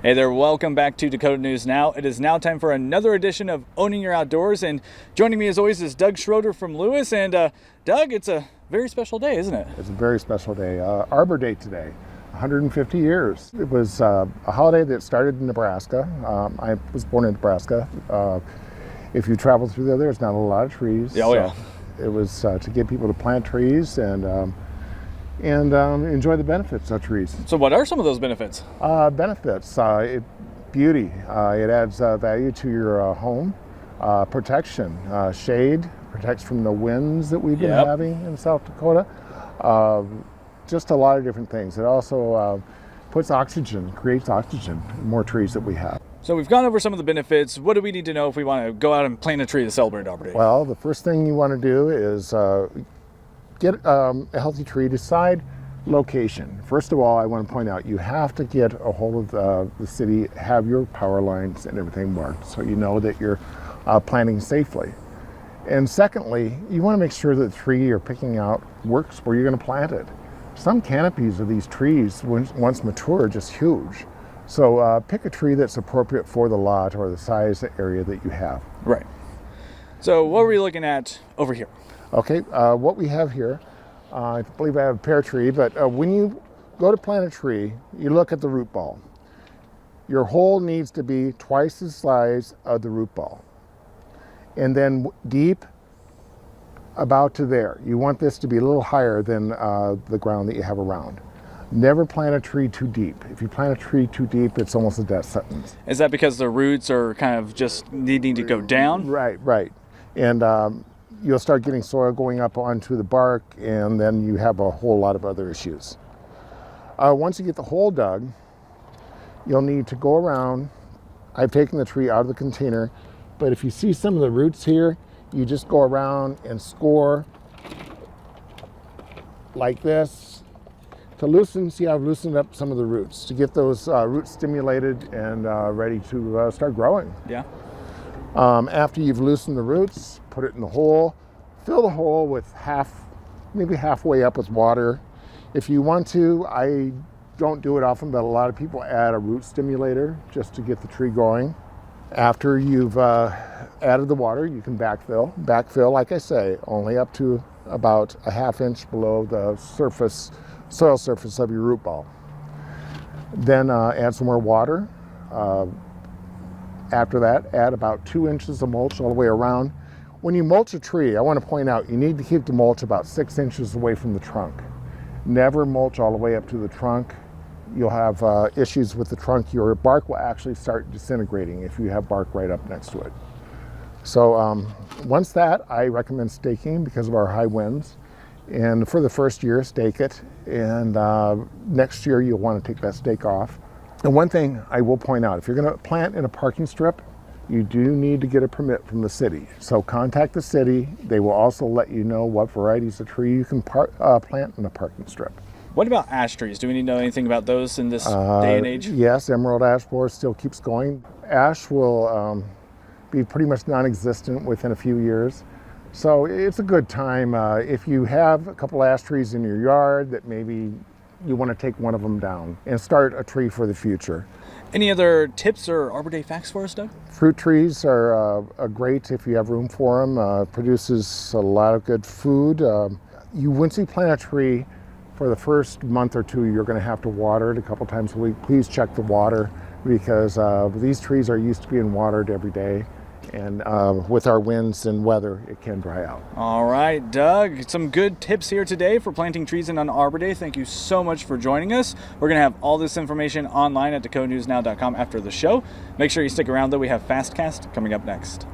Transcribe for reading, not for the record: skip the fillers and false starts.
Hey there, welcome back to Dakota News Now. It is now time for another edition of Owning Your Outdoors, and joining me as always is Doug Schroeder from Lewis. And Doug, it's a very special day, isn't it? It's a very special day. Arbor Day today, 150 years. It was a holiday that started in Nebraska. I was born in Nebraska. If you travel through there, there's not a lot of trees. Oh, yeah. It was to get people to plant trees and enjoy the benefits of trees. So what are some of those benefits? Beauty. It adds value to your home. Protection, shade, protects from the winds that we've been having in South Dakota. Just a lot of different things. It also puts oxygen, creates oxygen, more trees that we have. So we've gone over some of the benefits. What do we need to know if we want to go out and plant a tree to celebrate Arbor Day? Well, the first thing you want to do is get a healthy tree. Decide location. First of all, I want to point out you have to get a hold of the city, have your power lines and everything marked so you know that you're planting safely. And secondly, you want to make sure that the tree you're picking out works where you're going to plant it. Some canopies of these trees, once mature, are just huge. So pick a tree that's appropriate for the lot or the size area that you have. Right. So what are we looking at over here? Okay, what we have here, I believe I have a pear tree, but when you go to plant a tree, you look at the root ball. Your hole needs to be twice the size of the root ball. And then deep about to there. You want this to be a little higher than the ground that you have around. Never plant a tree too deep. If you plant a tree too deep, it's almost a death sentence. Is that because the roots are kind of just needing to go down? Right. And you'll start getting soil going up onto the bark, and then you have a whole lot of other issues. Once you get the hole dug, you'll need to go around. I've taken the tree out of the container, but if you see some of the roots here, you just go around and score like this to loosen. See, I've loosened up some of the roots to get those roots stimulated and ready to start growing. Yeah. After you've loosened the roots, put it in the hole, fill the hole with maybe halfway up with water. If you want to, I don't do it often, but a lot of people add a root stimulator just to get the tree going. After you've added the water, you can backfill. Backfill, like I say, only up to about a ½ inch below the soil surface of your root ball. Then add some more water. After that, add about 2 inches of mulch all the way around. When you mulch a tree, I want to point out, you need to keep the mulch about 6 inches away from the trunk. Never mulch all the way up to the trunk. You'll have issues with the trunk. Your bark will actually start disintegrating if you have bark right up next to it. So once that, I recommend staking because of our high winds. And for the first year, stake it. And next year, you'll want to take that stake off. And one thing I will point out, if you're going to plant in a parking strip, you do need to get a permit from the city. So contact the city. They will also let you know what varieties of tree you can plant in a parking strip. What about ash trees? Do we need to know anything about those in this day and age? Yes, emerald ash borer still keeps going. Ash will be pretty much non-existent within a few years. So it's a good time. If you have a couple ash trees in your yard that maybe you want to take one of them down and start a tree for the future. Any other tips or Arbor Day facts for us, Doug? Fruit trees are great if you have room for them. Produces a lot of good food. Once you plant a tree, for the first month or two, you're going to have to water it a couple times a week. Please check the water because these trees are used to being watered every day. And with our winds and weather, it can dry out. All right, Doug, some good tips here today for planting trees on Arbor Day. Thank you so much for joining us. We're going to have all this information online at dakotanewsnow.com after the show. Make sure you stick around, though. We have Fastcast coming up next.